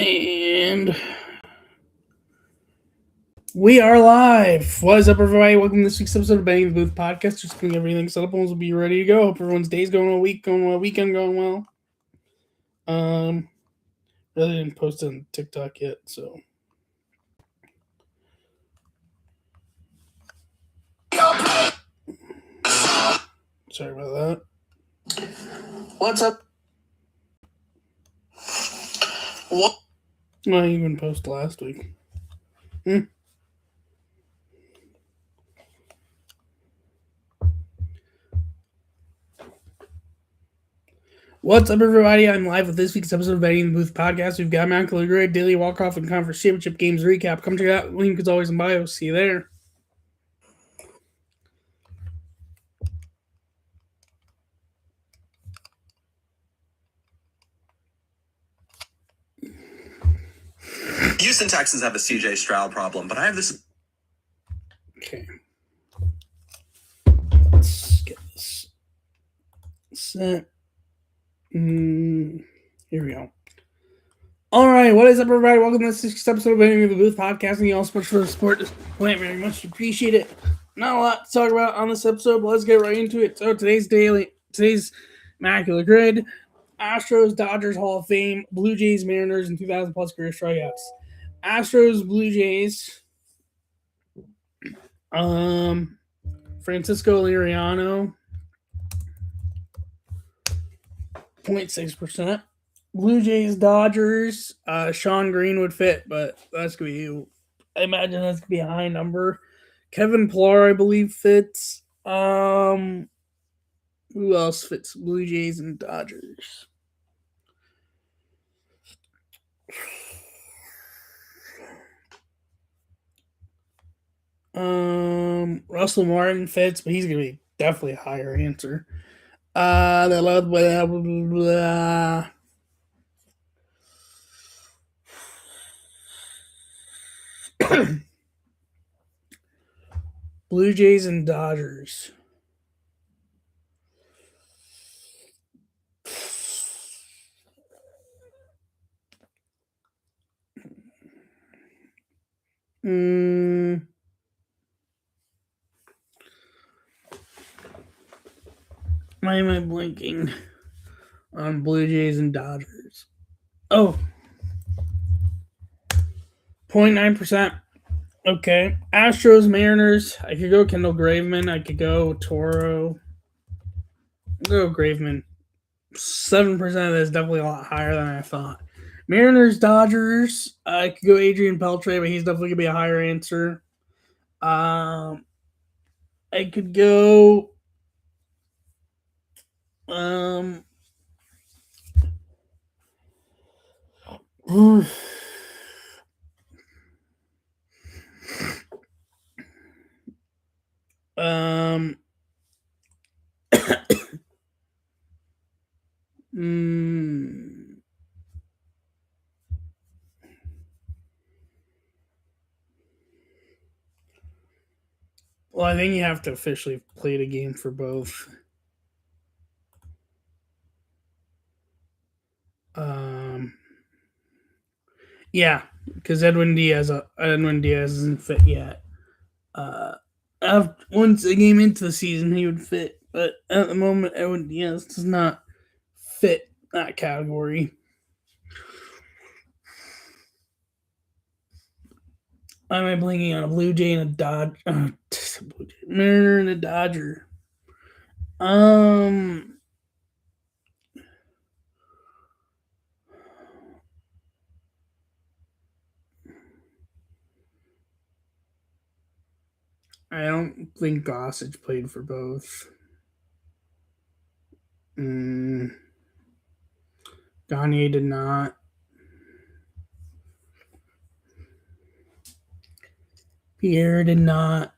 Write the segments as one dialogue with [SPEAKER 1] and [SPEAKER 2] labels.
[SPEAKER 1] And we are live. What is up, everybody? Welcome to this week's episode of Betting the Booth podcast. Just getting everything set up and we'll be ready to go. Hope everyone's day's going well, weekend going well. Really didn't post it on TikTok yet, so. Sorry about that.
[SPEAKER 2] What's up? What?
[SPEAKER 1] I even posted last week. What's up, everybody? I'm live with this week's episode of Betting the Booth podcast. We've got Immaculate, daily Walkoff, and conference championship games recap. Come check it out. Link is always in bio. See you there.
[SPEAKER 2] Houston Texans have a CJ Stroud problem, but I have this.
[SPEAKER 1] Okay. Let's get this set. Here we go. All right, what is up, everybody? Welcome to this week's episode of Betting the Booth podcast. Thank you all so much for the support. Plant very much appreciate it. Not a lot to talk about on this episode, but let's get right into it. So today's Immaculate Grid: Astros, Dodgers Hall of Fame, Blue Jays, Mariners, and 2,000 plus career strikeouts. Astros, Blue Jays. Francisco Liriano, 0.6%. Blue Jays, Dodgers. Sean Green would fit, but that's gonna be. I imagine that's gonna be a high number. Kevin Pillar, I believe, fits. Who else fits? Blue Jays and Dodgers. Russell Martin fits, but he's gonna be definitely a higher answer. Blue Jays and Dodgers. Why am I blinking on Blue Jays and Dodgers? Oh. 0.9%. Okay. Astros, Mariners. I could go Kendall Graveman. I could go Toro. I'll go Graveman. 7% of that is definitely a lot higher than I thought. Mariners, Dodgers. I could go Adrian Beltre, but he's definitely going to be a higher answer. I could go... Well, I think you have to officially play the game for both. Yeah, because Edwin Diaz isn't fit yet. Once a game into the season, he would fit, but at the moment, Edwin Diaz does not fit that category. Am I blinking on a Blue Jay and a Dodger? Mariner and a Dodger. I don't think Gossage played for both. Gagne did not. Pierre did not.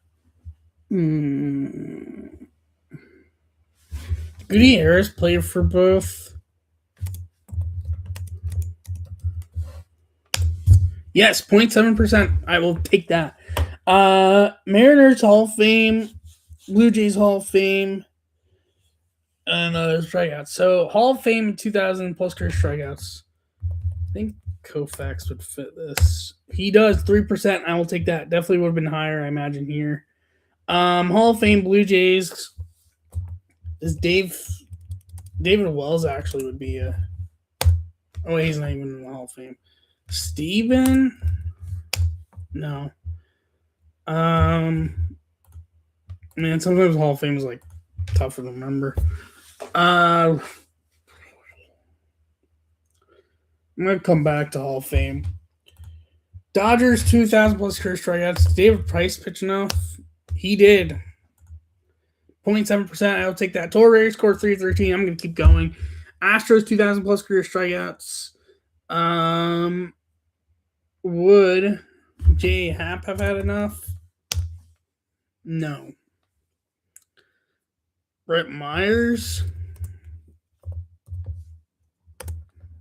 [SPEAKER 1] Gutierrez played for both. Yes, 0.7%. I will take that. Mariners Hall of Fame, Blue Jays Hall of Fame, and strikeouts. So Hall of Fame 2,000 plus career strikeouts. I think Koufax would fit this. He does 3%. I will take that. Definitely would have been higher, I imagine, here. Hall of Fame Blue Jays. Is David Wells actually would be a. Oh, he's not even in the Hall of Fame. Steven? No. Man, sometimes Hall of Fame is like tougher to remember. I'm gonna come back to Hall of Fame. Dodgers 2,000 plus career strikeouts. Did David Price pitch enough? He did. 0.7%. I'll take that. Total rating score 313. I'm gonna keep going. Astros 2,000 plus career strikeouts. Would J. Happ have had enough? No. Brett Myers?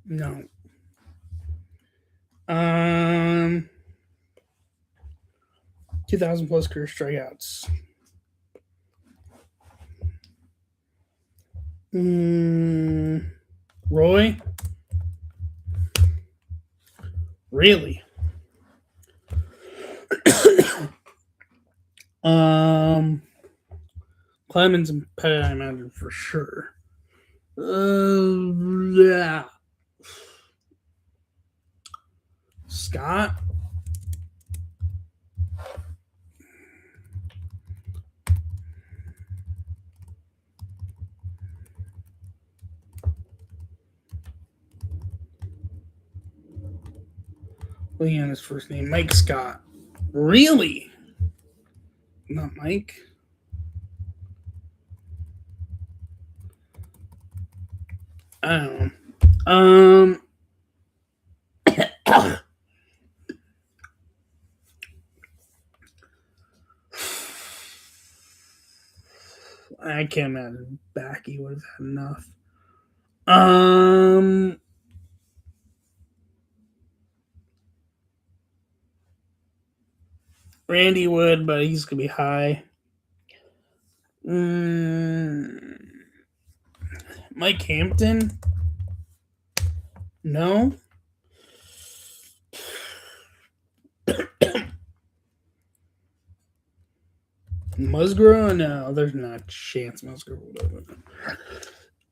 [SPEAKER 1] No. 2,000 plus career strikeouts. Roy? Really? Clemens and Pettit, I imagine for sure. Yeah. Scott? Looking at his first name, Mike Scott. Really? Not Mike? I don't know. I can't imagine Backy would have had enough. Randy would, but he's gonna be high. Mike Hampton? No. Musgrove? No, there's not a chance Musgrove would have.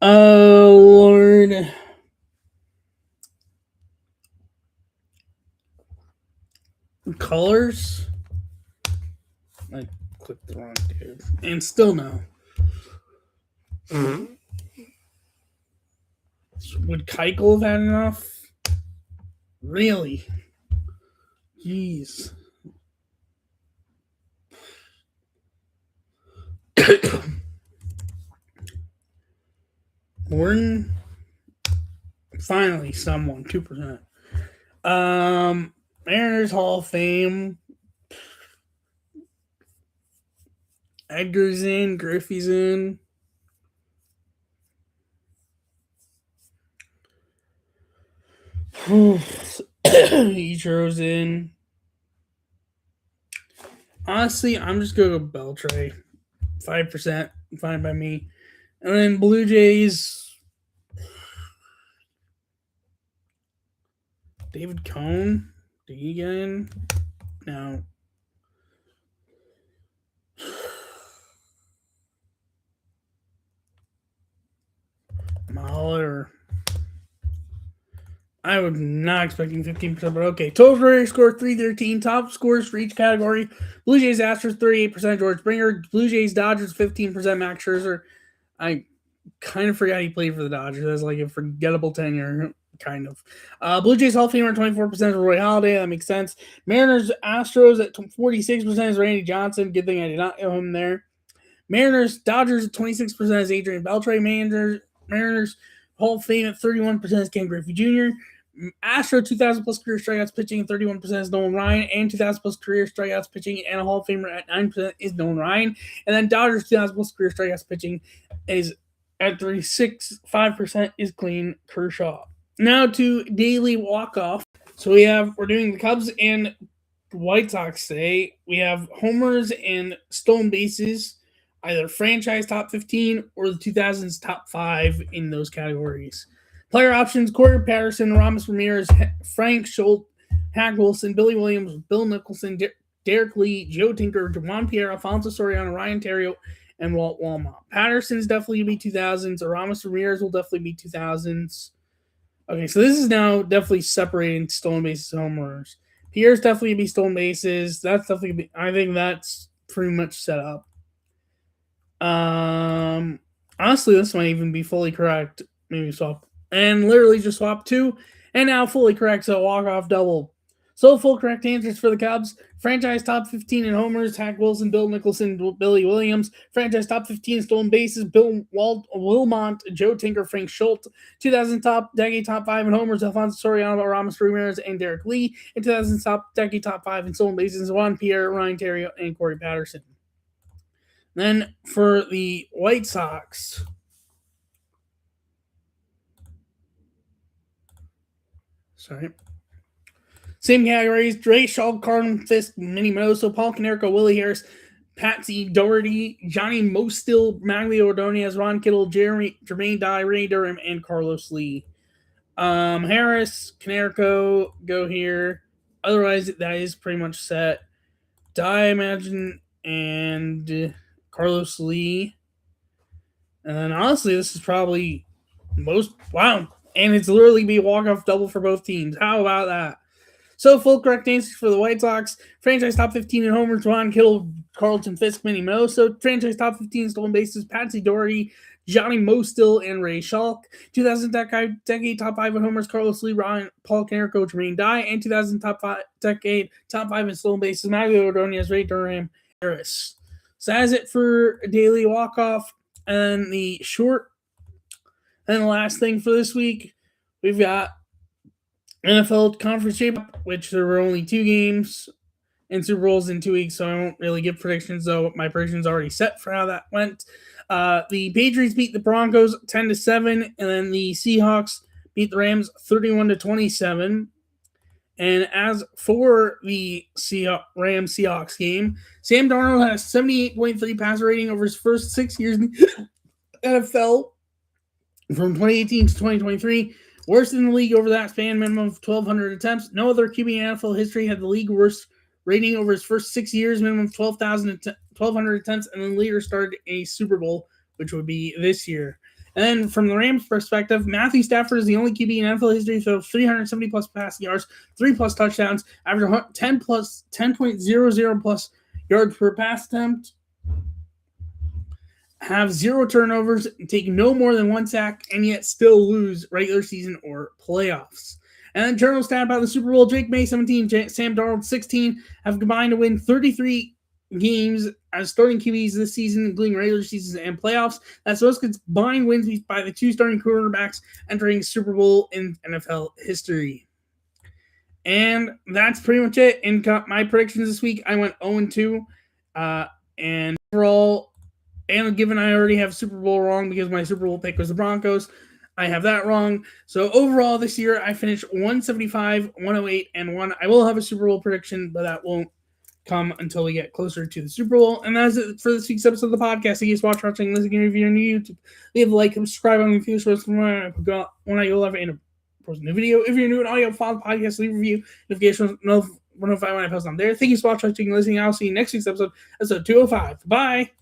[SPEAKER 1] Oh, Lord. Colors? I clicked the wrong dude. And still no. Mm-hmm. Would Keuchel have had enough? Really? Jeez. Morton? Finally, someone. 2%. Mariners Hall of Fame. Edgar's in. Griffey's in. Ichiro's in. Honestly, I'm just going to go Beltray. 5%. Fine by me. And then Blue Jays. David Cone. Did he get in? No. Mahler. I was not expecting 15%, but okay. Total rating score 313. Top scores for each category. Blue Jays, Astros, 38%. George Springer. Blue Jays, Dodgers, 15%. Max Scherzer. I kind of forgot he played for the Dodgers. That's like a forgettable tenure, kind of. Blue Jays Hall of Famer, 24% Roy Halladay. That makes sense. Mariners, Astros at 46% is Randy Johnson. Good thing I did not know him there. Mariners, Dodgers at 26% is Adrian Beltre. Mariners Hall of Fame at 31% is Ken Griffey Jr. Astro 2,000 plus career strikeouts pitching, 31% is Nolan Ryan, and 2,000 plus career strikeouts pitching, and a Hall of Famer at 9% is Nolan Ryan. And then Dodgers 2,000 plus career strikeouts pitching is at 36.5% is Clayton Kershaw. Now to daily walk-off. So we're doing the Cubs and White Sox today. We have homers and stolen bases, either franchise top 15 or the 2000s top 5 in those categories. Player options: Corey Patterson, Ramos Ramirez, Frank Schultz, Hack Wilson, Billy Williams, Bill Nicholson, Derek Lee, Joe Tinker, Juan Pierre, Alfonso Soriano, Ryan Terrio, and Walt Walmart. Patterson's definitely going to be 2000s. Ramos Ramirez will definitely be 2000s. Okay, so this is now definitely separating stolen bases and home runs. Pierre's definitely going to be stolen bases. That's definitely going to be, I think that's pretty much set up. Honestly, this might even be fully correct. Maybe swap. And literally just swap 2. And now fully correct, so walk-off double. So full correct answers for the Cubs. Franchise top 15 in homers, Hack Wilson, Bill Nicholson, Billy Williams. Franchise top 15 in stolen bases, Bill Wilmont, Joe Tinker, Frank Schultz. 2000 decade top 5 in homers, Alfonso Soriano, Ramos Ramirez, and Derek Lee. And 2000 decade top 5 in stolen bases, Juan Pierre, Ryan Terrio, and Corey Patterson. Then for the White Sox, same categories: Dre Shaw, Cardinal Fisk, Minnie Minoso, Paul Konerko, Willie Harris, Patsy Doherty, Johnny Mostil, Maglio Ordonez, Ron Kittle, Jermaine Dye, Ray Durham, and Carlos Lee. Harris, Konerko go here. Otherwise, that is pretty much set. Dye, I imagine, and Carlos Lee. And then honestly, this is probably most wow. And it's literally be a walk-off double for both teams. How about that? So full correct answers for the White Sox. Franchise top 15 in homers, Ron Kittle, Carlton Fisk, Minnie Minoso. Franchise top 15 in stolen bases, Patsy Doherty, Johnny Mostil, and Ray Schalk. 2000 decade top 5 in homers, Carlos Lee, Paul Konerko, Jermaine Dye. And 2000 decade top 5 in stolen bases, Maglio Ordonez, Ray Durham, Harris. So that's it for daily walk-off. And the short. And the last thing for this week, we've got NFL Conference Championship, which there were only 2 games and Super Bowls in 2 weeks, so I won't really give predictions, though my predictions are already set for how that went. The Patriots beat the Broncos 10-7, and then the Seahawks beat the Rams 31-27. And as for the Rams-Seahawks game, Sam Darnold has 78.3 passer rating over his first 6 years in the NFL. From 2018 to 2023, worst in the league over that span, minimum of 1,200 attempts. No other QB in NFL history had the league worst rating over his first 6 years, minimum of 1,200 attempts, and then later started a Super Bowl, which would be this year. And then from the Rams' perspective, Matthew Stafford is the only QB in NFL history to throw 370-plus passing yards, 3-plus touchdowns, average 10.00-plus yards per pass attempt, have 0 turnovers, take no more than 1 sack, and yet still lose regular season or playoffs. And then journal stat about the Super Bowl: Drake May 17, Sam Darnold 16 have combined to win 33 games as starting QBs this season, including regular seasons and playoffs. That's most combined wins by the 2 starting quarterbacks entering Super Bowl in NFL history. And that's pretty much it. In my predictions this week, I went 0-2. And overall, and given I already have Super Bowl wrong because my Super Bowl pick was the Broncos, I have that wrong. So overall this year, I finished 175, 108, and 1. I will have a Super Bowl prediction, but that won't come until we get closer to the Super Bowl. And that's it for this week's episode of the podcast. Thank you for watching, listening, if you're new to YouTube. Leave a like, subscribe on the future source when I go live and post a new video. If you're new to audio, follow the podcast, leave a review, notifications, notify when I post on there. Thank you for watching, listening. I'll see you next week's episode 205. Bye.